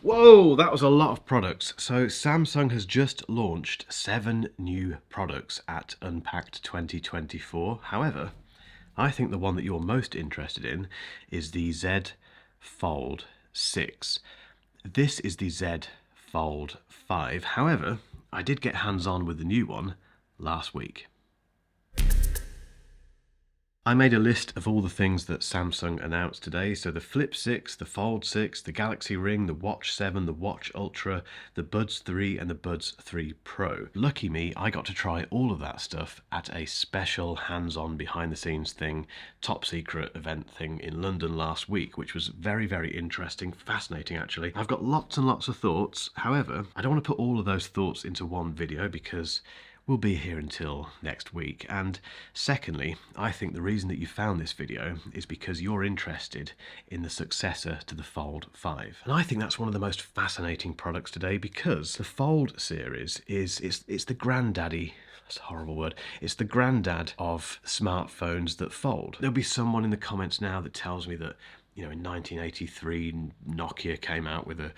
Whoa, that was a lot of products. So Samsung has just launched 7 new products at Unpacked 2024. However, I think the one that you're most interested in is the Z Fold 6. This is the Z Fold 5. However, I did get hands-on with the new one last week. I made a list of all the things that Samsung announced today. So the Flip 6, the Fold 6, the Galaxy Ring, the Watch 7, the Watch Ultra, the Buds 3 and the Buds 3 Pro. Lucky me, I got to try all of that stuff at a special hands-on behind the scenes thing, top secret event thing in London last week, which was very, very interesting, fascinating actually. I've got lots and lots of thoughts. However, I don't want to put all of those thoughts into one video because we'll be here until next week. And secondly, I think the reason that you found this video is because you're interested in the successor to the Fold 5. And I think that's one of the most fascinating products today because the Fold series it's the granddaddy. That's a horrible word. It's the granddad of smartphones that fold. There'll be someone in the comments now that tells me that, you know, in 1983, Nokia came out with a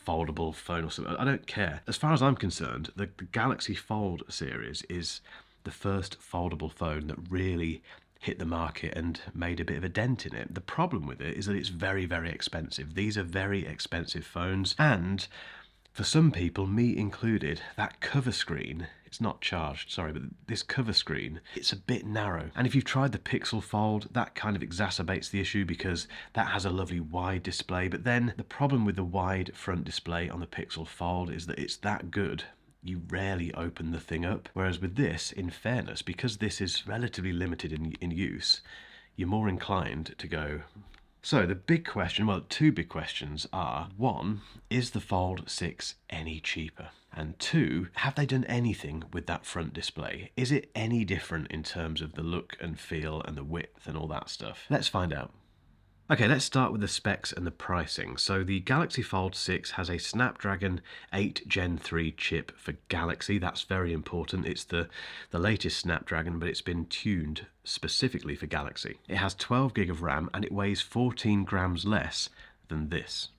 foldable phone or something. I don't care. As far as I'm concerned, the Galaxy Fold series is the first foldable phone that really hit the market and made a bit of a dent in it. The problem with it is that it's very, very expensive. These are very expensive phones, and for some people, me included, that cover screen, it's not charged, sorry, but this cover screen, it's a bit narrow. And if you've tried the Pixel Fold, that kind of exacerbates the issue because that has a lovely wide display. But then the problem with the wide front display on the Pixel Fold is that it's that good, you rarely open the thing up. Whereas with this, in fairness, because this is relatively limited in use, you're more inclined to go. So the big question, well, two big questions are, one, is the Fold 6 any cheaper? And two, have they done anything with that front display? Is it any different in terms of the look and feel and the width and all that stuff? Let's find out. Okay, let's start with the specs and the pricing. So the Galaxy Fold 6 has a Snapdragon 8 Gen 3 chip for Galaxy. That's very important. It's the latest Snapdragon, but it's been tuned specifically for Galaxy. It has 12 gig of RAM and it weighs 14 grams less than this.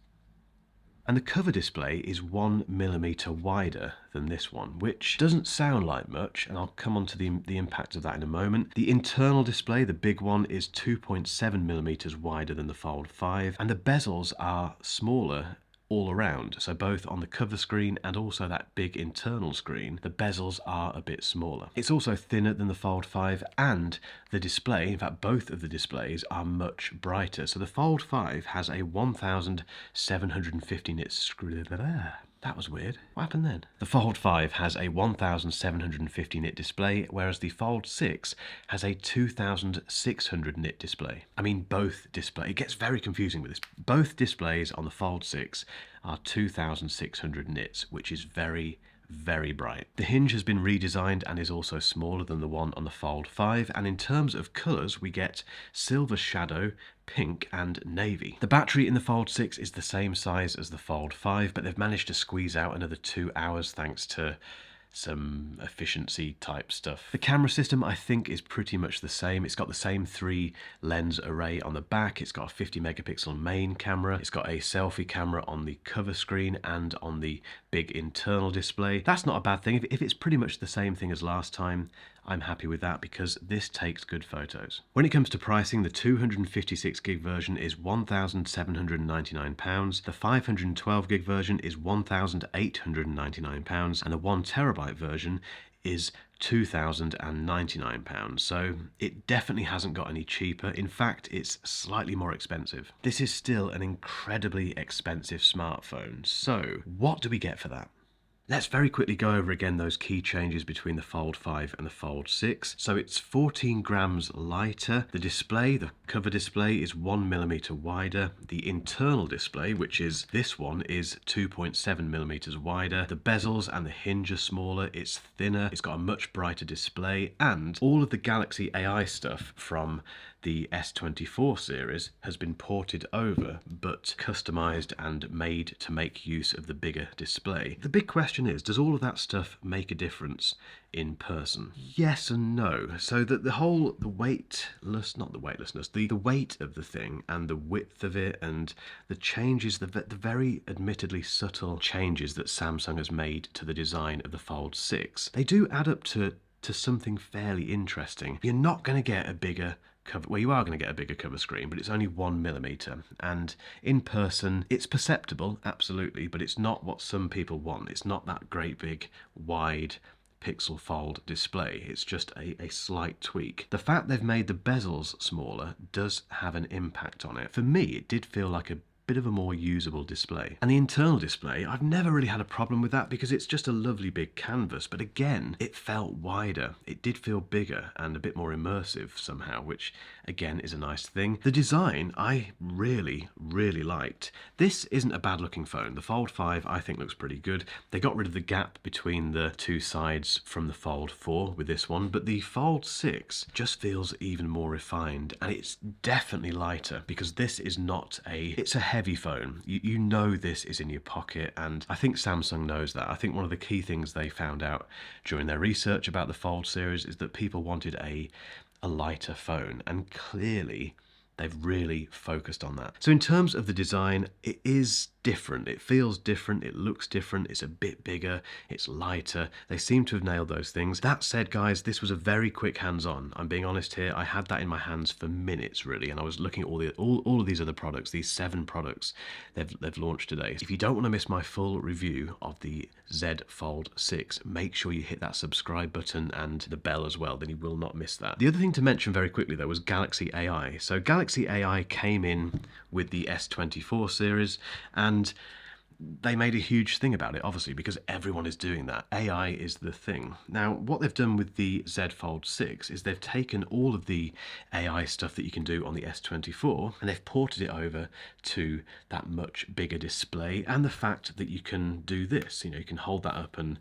And the cover display is 1mm wider than this one, which doesn't sound like much, and I'll come on to the impact of that in a moment. The internal display, the big one, is 2.7mm wider than the Fold 5, and the bezels are smaller all around. So both on the cover screen and also that big internal screen, the bezels are a bit smaller. It's also thinner than the Fold 5, and the display, in fact both of the displays, are much brighter. So the Fold 5 has a 1750 nit screen. That was weird. What happened then? The Fold 5 has a 1750 nit display, whereas the Fold 6 has a 2600 nit display. I mean, both display. It gets very confusing with this. Both displays on the Fold 6 are 2600 nits, which is very, very bright. The hinge has been redesigned and is also smaller than the one on the Fold 5, and in terms of colours we get silver shadow, pink and navy. The battery in the Fold 6 is the same size as the Fold 5, but they've managed to squeeze out another 2 hours thanks to some efficiency type stuff. The camera system I think is pretty much the same. It's got the same 3 lens array on the back. It's got a 50 megapixel main camera. It's got a selfie camera on the cover screen and on the big internal display. That's not a bad thing. If it's pretty much the same thing as last time, I'm happy with that because this takes good photos. When it comes to pricing, the 256 gig version is £1,799, the 512 gig version is £1,899, and the 1 terabyte version is £2,099. So it definitely hasn't got any cheaper. In fact, it's slightly more expensive. This is still an incredibly expensive smartphone. So what do we get for that? Let's very quickly go over again those key changes between the Fold 5 and the Fold 6. So it's 14 grams lighter. The display, the cover display, is 1mm wider. The internal display, which is this one, is 2.7mm wider. The bezels and the hinge are smaller. It's thinner. It's got a much brighter display, and all of the Galaxy AI stuff from the S24 series has been ported over but customized and made to make use of the bigger display. The big question is, does all of that stuff make a difference in person? Yes and no. So that the weightlessness, not the weightlessness, the weight of the thing and the width of it and the changes, the very admittedly subtle changes that Samsung has made to the design of the Fold 6, they do add up to something fairly interesting. You're not going to get a bigger cover, well, you are going to get a bigger cover screen, but it's only 1mm, and in person it's perceptible, absolutely, but it's not what some people want. It's not that great big wide pixel fold display. It's just a slight tweak. The fact they've made the bezels smaller does have an impact on it. For me, it did feel like a bit of a more usable display. And the internal display, I've never really had a problem with that because it's just a lovely big canvas, but again, it felt wider. It did feel bigger and a bit more immersive somehow, which again is a nice thing. The design I really liked. This isn't a bad looking phone. The Fold 5 I think looks pretty good. They got rid of the gap between the two sides from the Fold 4 with this one, but the Fold 6 just feels even more refined, and it's definitely lighter because this is not it's a heavy phone. You know this is in your pocket, and I think Samsung knows that. I think one of the key things they found out during their research about the Fold series is that people wanted a lighter phone, and clearly they've really focused on that. So in terms of the design, it is different. It feels different. It looks different. It's a bit bigger. It's lighter. They seem to have nailed those things. That said, guys, this was a very quick hands-on. I'm being honest here. I had that in my hands for minutes, really, and I was looking at all of these other products, these 7 products they've launched today. If you don't want to miss my full review of the Z Fold 6, make sure you hit that subscribe button and the bell as well. Then you will not miss that. The other thing to mention very quickly, though, was Galaxy AI. So Galaxy AI came in with the S24 series, and they made a huge thing about it, obviously, because everyone is doing that. AI is the thing. Now, what they've done with the Z Fold 6 is they've taken all of the AI stuff that you can do on the S24 and they've ported it over to that much bigger display, and the fact that you can do this. You know, you can hold that up and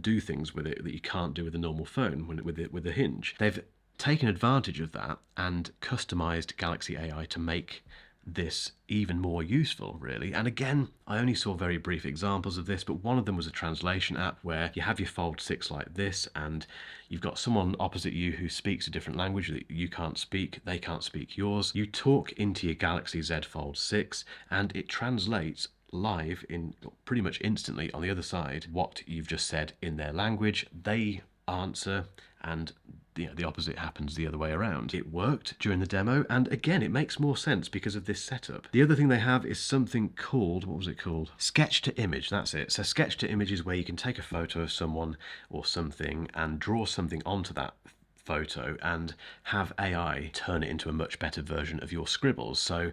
do things with it that you can't do with a normal phone with a hinge. They've taken advantage of that and customized Galaxy AI to make this even more useful, really. And again, I only saw very brief examples of this, but one of them was a translation app where you have your Fold 6 like this, and you've got someone opposite you who speaks a different language that you can't speak, they can't speak yours. You talk into your Galaxy Z Fold 6 and it translates live in pretty much instantly on the other side what you've just said in their language. They answer, and the opposite happens the other way around. It worked during the demo, and again, it makes more sense because of this setup. The other thing they have is something called, what was it called? Sketch to image, that's it. So sketch to image is where you can take a photo of someone or something and draw something onto that photo and have AI turn it into a much better version of your scribbles. So,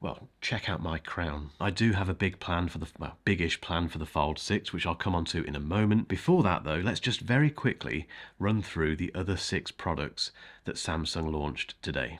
well, check out my crown. I do have a big plan for the, well, biggish plan for the Fold 6, which I'll come on to in a moment. Before that, though, let's just very quickly run through the other 6 products that Samsung launched today.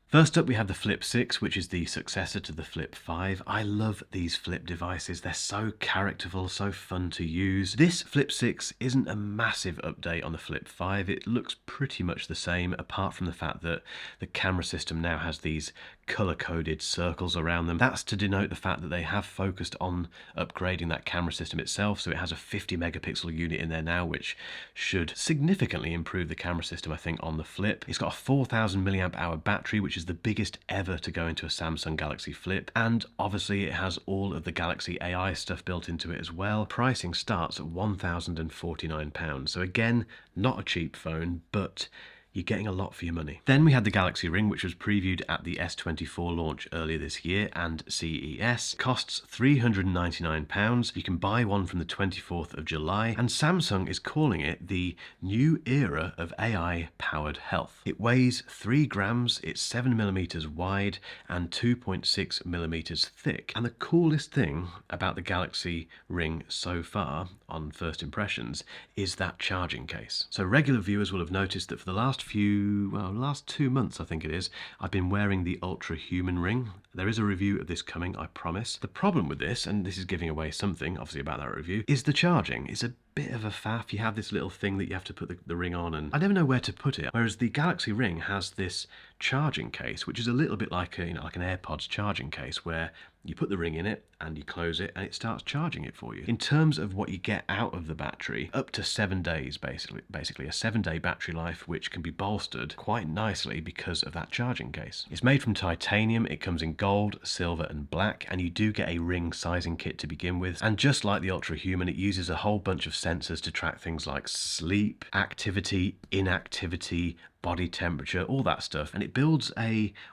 First up, we have the Flip 6, which is the successor to the Flip 5. I love these Flip devices. They're so characterful, so fun to use. This Flip 6 isn't a massive update on the Flip 5. It looks pretty much the same, apart from the fact that the camera system now has these color-coded circles around them. That's to denote the fact that they have focused on upgrading that camera system itself, so it has a 50 megapixel unit in there now, which should significantly improve the camera system, I think, on the Flip. It's got a 4,000 milliamp hour battery, which is the biggest ever to go into a Samsung Galaxy Flip, and obviously it has all of the Galaxy AI stuff built into it as well. Pricing starts at £1,049, so again, not a cheap phone, but you're getting a lot for your money. Then we had the Galaxy Ring, which was previewed at the S24 launch earlier this year and CES. Costs £399. You can buy one from the 24th of July, and Samsung is calling it the new era of AI-powered health. It weighs 3 grams, it's 7mm wide and 2.6mm thick. And the coolest thing about the Galaxy Ring so far, on first impressions, is that charging case. So regular viewers will have noticed that for the last 2 months, I think it is, I've been wearing the Ultra Human Ring, There is a review of this coming, I promise. The problem with this, and this is giving away something, obviously, about that review, is the charging. It's a bit of a faff. You have this little thing that you have to put the ring on, and I never know where to put it. Whereas the Galaxy Ring has this charging case, which is a little bit like like an AirPods charging case, where you put the ring in it and you close it and it starts charging it for you. In terms of what you get out of the battery, up to 7 days, basically a 7-day battery life, which can be bolstered quite nicely because of that charging case. It's made from titanium. It comes in gold, silver and black, and you do get a ring sizing kit to begin with. And just like the Ultra Human, it uses a whole bunch of sensors to track things like sleep, activity, inactivity, body temperature, all that stuff. And it builds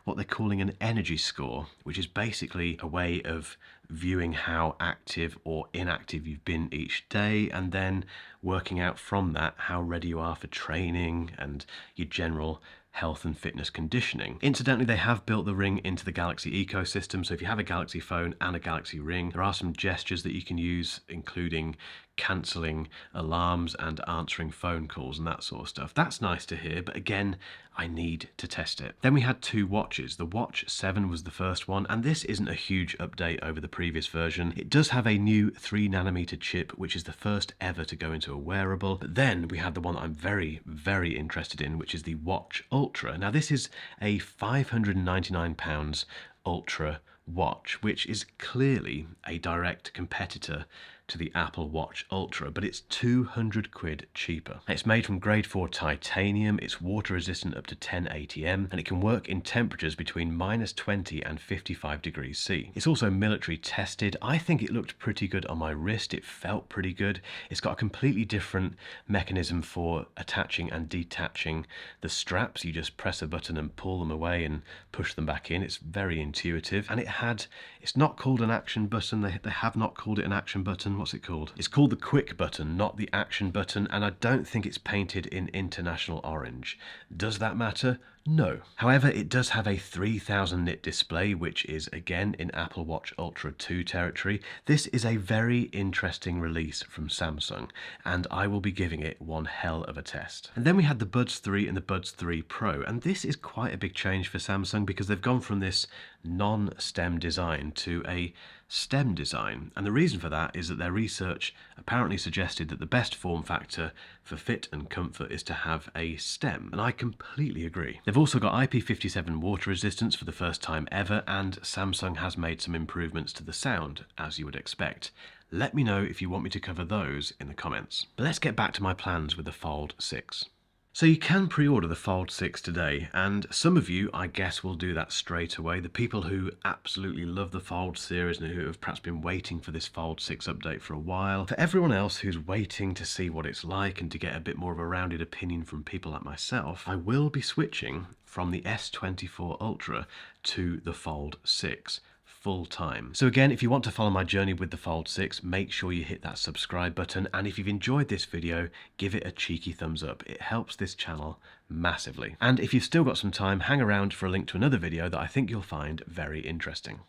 what they're calling an energy score, which is basically a way of viewing how active or inactive you've been each day, and then working out from that how ready you are for training and your general health and fitness conditioning. Incidentally, they have built the ring into the Galaxy ecosystem, so if you have a Galaxy phone and a Galaxy Ring, there are some gestures that you can use, including cancelling alarms and answering phone calls and that sort of stuff. That's nice to hear, but again, I need to test it. Then we had 2 watches. The Watch 7 was the first one, and this isn't a huge update over the previous version. It does have a new 3nm chip, which is the first ever to go into a wearable. But then we had the one that I'm very, very interested in, which is the Watch Ultra. Now this is a £599 Ultra watch, which is clearly a direct competitor to the Apple Watch Ultra, but it's 200 quid cheaper. It's made from grade 4 titanium, it's water resistant up to 10 ATM, and it can work in temperatures between -20 and 55 degrees C. It's also military tested. I think it looked pretty good on my wrist. It felt pretty good. It's got a completely different mechanism for attaching and detaching the straps. You just press a button and pull them away and push them back in. It's very intuitive, and it's not called an action button. They have not called it an action button. What's it called? It's called the quick button, not the action button, and I don't think it's painted in international orange. Does that matter? No. However, it does have a 3000 nit display, which is again in Apple Watch Ultra 2 territory. This is a very interesting release from Samsung, and I will be giving it one hell of a test. And then we had the Buds 3 and the Buds 3 Pro, and this is quite a big change for Samsung because they've gone from this non-stem design to a stem design, and the reason for that is that their research apparently suggested that the best form factor for fit and comfort is to have a stem, and I completely agree. They've also got IP57 water resistance for the first time ever, and Samsung has made some improvements to the sound, as you would expect. Let me know if you want me to cover those in the comments. But let's get back to my plans with the Fold 6. So you can pre-order the Fold 6 today, and some of you, I guess, will do that straight away. The people who absolutely love the Fold series and who have perhaps been waiting for this Fold 6 update for a while. For everyone else who's waiting to see what it's like and to get a bit more of a rounded opinion from people like myself, I will be switching from the S24 Ultra to the Fold 6. Full time. So again, if you want to follow my journey with the Fold 6, make sure you hit that subscribe button, and if you've enjoyed this video, give it a cheeky thumbs up. It helps this channel massively. And if you've still got some time, hang around for a link to another video that I think you'll find very interesting.